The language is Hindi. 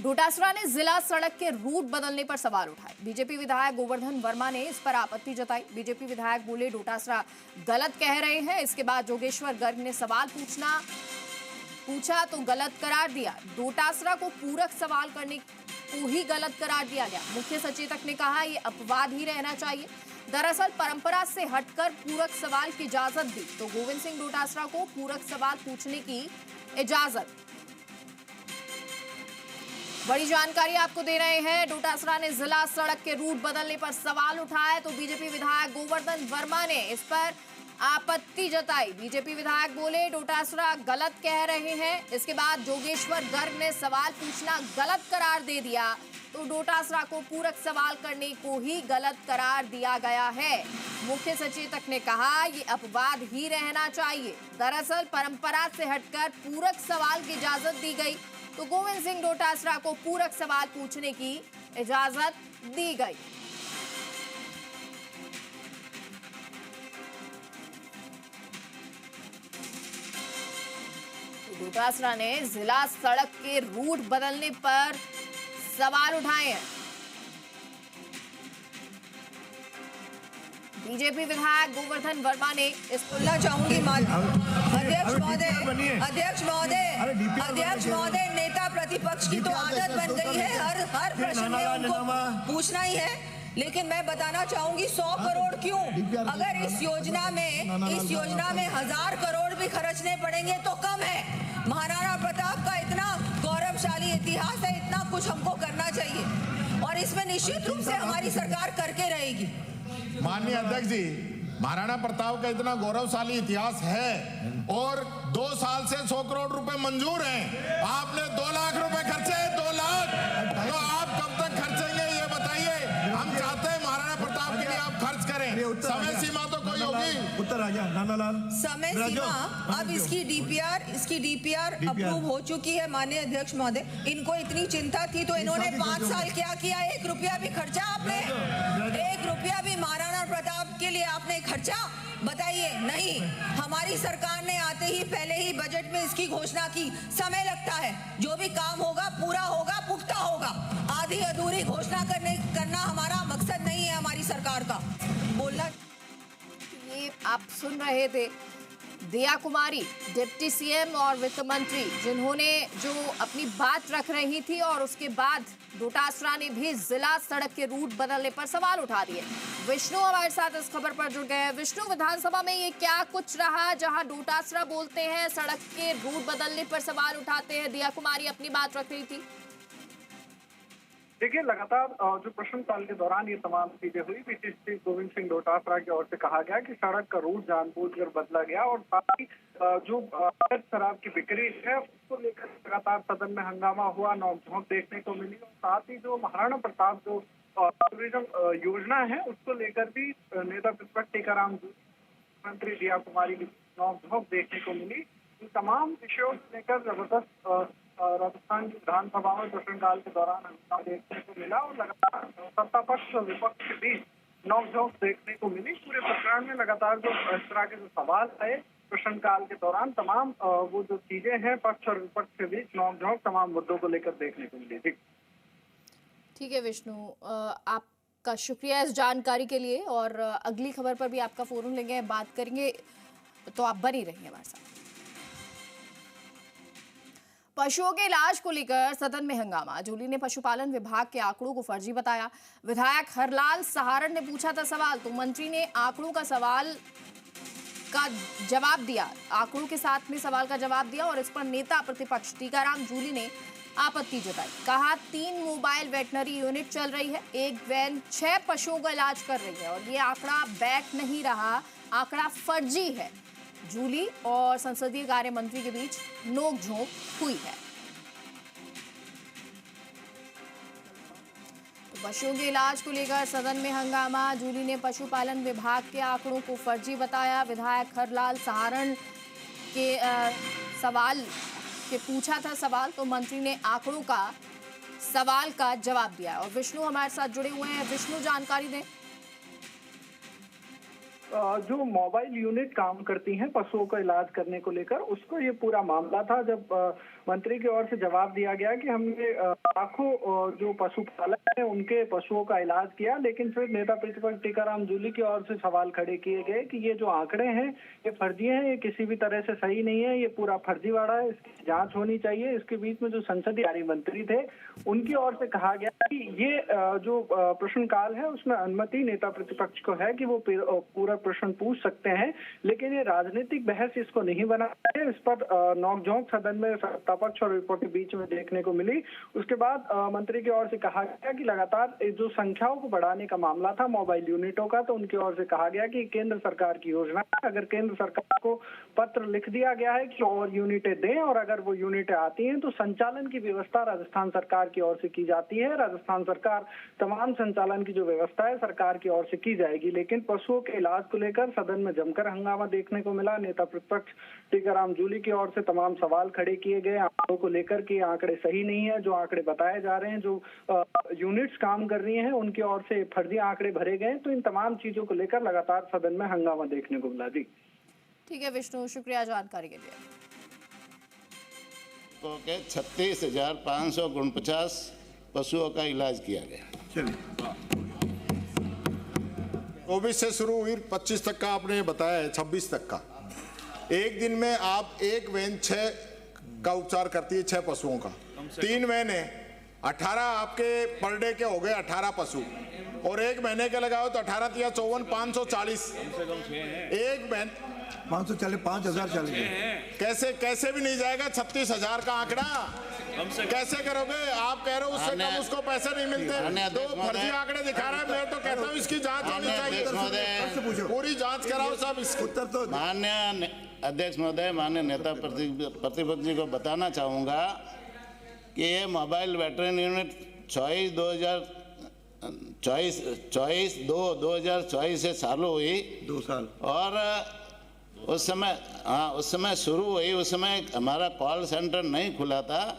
डोटासरा ने जिला सड़क के रूट बदलने पर सवाल उठाए। बीजेपी विधायक गोवर्धन वर्मा ने इस पर आपत्ति जताई। बीजेपी विधायक बोले डोटासरा गलत कह रहे हैं। इसके बाद जोगेश्वर गर्ग ने सवाल पूछा तो गलत करार दिया। डोटासरा को पूरक सवाल करने को ही गलत करार दिया गया। मुख्य सचेतक ने कहा ये अपवाद ही रहना चाहिए। दरअसल परंपरा से हटकर पूरक सवाल की इजाजत दी तो गोविंद सिंह डोटासरा को पूरक सवाल पूछने की इजाजत। बड़ी जानकारी आपको दे रहे हैं। डोटासरा ने जिला सड़क के रूट बदलने पर सवाल उठाया तो बीजेपी विधायक गोवर्धन वर्मा ने इस पर आपत्ति जताई। बीजेपी विधायक बोले डोटासरा गलत कह रहे हैं। इसके बाद जोगेश्वर गर्ग ने सवाल पूछना गलत करार दे दिया तो डोटासरा को पूरक सवाल करने को ही गलत करार दिया गया है। मुख्य सचेतक ने कहा ये अपवाद ही रहना चाहिए। दरअसल परंपरा से हटकर पूरक सवाल की इजाजत दी गई तो गोविंद सिंह डोटासरा को पूरक सवाल पूछने की इजाजत दी गई। डोटासरा ने जिला सड़क के रूट बदलने पर सवाल उठाए हैं। बीजेपी विधायक गोवर्धन वर्मा ने इस बोलना चाहूंगी अध्यक्ष महोदय नेता प्रतिपक्ष की तो आदत बन गई है, हर प्रश्न में उनको पूछना ही है। लेकिन मैं बताना चाहूंगी 100 करोड़ क्यों, अगर इस योजना में 1000 करोड़ भी खर्चने पड़ेंगे तो कम है। महाराणा प्रताप का इतना गौरवशाली इतिहास है, इतना कुछ हमको करना चाहिए और इसमें निश्चित रूप से हमारी सरकार करके रहेगी। माननीय अध्यक्ष जी, महाराणा प्रताप का इतना गौरवशाली इतिहास है और 2 साल से 100 करोड़ रुपए मंजूर हैं। आपने 2 लाख रुपए खर्चे, 2 लाख, तो आप कब तक खर्चेंगे ये बताइए। हम चाहते हैं महाराणा प्रताप के लिए आप खर्च करें। समय सीमा तो कोई होगी। उत्तर आ गया नानालाल। समय सीमा अब इसकी डीपीआर अप्रूव हो चुकी है। माननीय अध्यक्ष महोदय, इनको इतनी चिंता थी तो इन्होंने 5 साल क्या किया? 1 रुपया भी खर्चा आपने? 1 रुपया भी महाराणा प्रताप के लिए आपने खर्चा? बताइए। नहीं, हमारी सरकार ने आते ही पहले ही बजट में इसकी घोषणा की। समय लगता है, जो भी काम होगा पूरा होगा, पुख्ता होगा। आधी अधूरी घोषणा करना हमारा मकसद नहीं है हमारी सरकार का। बोलना ये आप सुन रहे थे दिया कुमारी, डिप्टी सीएम और वित्त मंत्री, जिन्होंने जो अपनी बात रख रही थी और उसके बाद डोटासरा ने भी जिला सड़क के रूट बदलने पर सवाल उठा दिए। विष्णु हमारे साथ इस खबर पर जुड़ गए हैं। विष्णु, विधानसभा में ये क्या कुछ रहा जहां डोटासरा बोलते हैं सड़क के रूट बदलने पर सवाल उठाते हैं, दिया कुमारी अपनी बात रख रही थी? देखिए, लगातार जो प्रश्नकाल के दौरान ये तमाम चीजें हुई, विशेष गोविंद सिंह डोटासरा की ओर से कहा गया कि सड़क का रूट जानबूझकर बदला गया और साथ ही जो अवैध शराब की बिक्री है उसको लेकर लगातार सदन में हंगामा हुआ, नोक-झोंक देखने को मिली और साथ ही जो महाराणा प्रताप जो टूरिज्म योजना है उसको लेकर भी नेता प्रतिपक्ष टीकाराम मंत्री दिया कुमारी की नोक-झोंक देखने को मिली। इन तमाम विषयों को लेकर जबरदस्त राजस्थान की विधानसभा में प्रश्नकाल के दौरान हंगामा देखने को मिला और लगातार सत्ता पक्ष और विपक्ष के बीच नोक-झोंक देखने को मिली। पूरे प्रकरण में लगातार जो इस तरह के जो सवाल आए प्रश्नकाल के दौरान, तमाम वो जो चीजें हैं पक्ष और विपक्ष के बीच नोक-झोंक तमाम मुद्दों को लेकर देखने को मिली। ठीक है विष्णु, आपका शुक्रिया इस जानकारी के लिए और अगली खबर पर भी आपका फोरम लेंगे, बात करेंगे, तो आप बनी रहिए हमारे साथ। पशुओं के इलाज को लेकर सदन में हंगामा। जूली ने पशुपालन विभाग के आंकड़ों को फर्जी बताया। विधायक हरलाल सहारण ने पूछा था सवाल तो मंत्री ने आंकड़ों का सवाल का जवाब दिया, आंकड़ों के साथ में सवाल का जवाब दिया और इस पर नेता प्रतिपक्ष टीकाराम जूली ने आपत्ति जताई। कहा 3 मोबाइल वेटनरी यूनिट चल रही है, एक वैन 6 पशुओं का इलाज कर रही है और ये आंकड़ा बैठ नहीं रहा, आंकड़ा फर्जी है। जूली और संसदीय कार्य मंत्री के बीच नोक-झोंक हुई है। तो पशुओं के इलाज को लेकर सदन में हंगामा। जूली ने पशुपालन विभाग के आंकड़ों को फर्जी बताया। विधायक हरलाल सहारण के सवाल के पूछा था सवाल तो मंत्री ने आंकड़ों का सवाल का जवाब दिया। और विष्णु हमारे साथ जुड़े हुए हैं। विष्णु, जानकारी दें। जो मोबाइल यूनिट काम करती हैं पशुओं का इलाज करने को लेकर, उसको ये पूरा मामला था। जब मंत्री की ओर से जवाब दिया गया कि हमने लाखों जो पशुपालक हैं उनके पशुओं का इलाज किया, लेकिन फिर नेता प्रतिपक्ष टीकाराम जूली की ओर से सवाल खड़े किए गए कि ये जो आंकड़े हैं ये फर्जी हैं, ये किसी भी तरह से सही नहीं है, ये पूरा फर्जीवाड़ा है, इसकी जांच होनी चाहिए। इसके बीच में जो संसदीय कार्य मंत्री थे उनकी ओर से कहा गया कि ये जो प्रश्नकाल है उसमें अनुमति नेता प्रतिपक्ष को है कि वो पूरा प्रश्न पूछ सकते हैं, लेकिन ये राजनीतिक बहस इसको नहीं बना है। इस पर नोकझोंक सदन में सत्ता पक्ष और विपक्ष के बीच में देखने को मिली। उसके बाद मंत्री की ओर से कहा गया कि लगातार जो संख्याओं को बढ़ाने का मामला था मोबाइल यूनिटों का, तो उनकी ओर से कहा गया कि केंद्र सरकार की योजना है, अगर केंद्र सरकार को पत्र लिख दिया गया है कि और यूनिटें दें और अगर वो यूनिटें आती हैं तो संचालन की व्यवस्था राजस्थान सरकार की ओर से की जाती है। राजस्थान सरकार तमाम संचालन की जो व्यवस्था है सरकार की ओर से की जाएगी। लेकिन पशुओं के इलाज को लेकर सदन में जमकर हंगामा देखने को मिला। नेता प्रतिपक्ष टीकाराम जूली की ओर से तमाम सवाल खड़े किए गए आंकड़ों को लेकर कि आंकड़े सही नहीं है, जो आंकड़े बताए जा रहे हैं, जो यूनिट्स काम कर रही हैं उनकी ओर से फर्जी आंकड़े भरे गए। तो इन तमाम चीजों को लेकर लगातार सदन में हंगामा देखने को मिला। जी ठीक है विष्णु, शुक्रिया जानकारी के लिए। तो के 36,549 पशुओं का इलाज किया गया। चलिए 24 से शुरू हुई 25 तक का आपने बताया है, 26 तक का। एक दिन में आप एक वैन 6 का उपचार करती है, 6 पशुओं का। 3 वैन है, 18 आपके पर डे के हो गए 18 पशु, और एक महीने के लगाओ तो 18 तिया 54, 540। एक वैन 540, 5,000 चले कैसे कैसे भी नहीं जाएगा 36,000 का आंकड़ा। कैसे करोगे? आप कह रहे हो उससे कम उसको पैसे नहीं मिलते, तो फर्जी आंकड़े दिखा रहा है। मैं तो कहता हूँ इसकी जांच होनी चाहिए, पूरी जांच कराओ सब। इसको उत्तर तो माननीय अध्यक्ष महोदय, माननीय नेता प्रतिपक्ष जी को बताना चाहूँगा कि ये मोबाइल वेटरन यूनिट 24/2/2024 से चालू हुई, 2 साल, और उस समय शुरू हुई। उस समय हमारा कॉल सेंटर नहीं खुला था,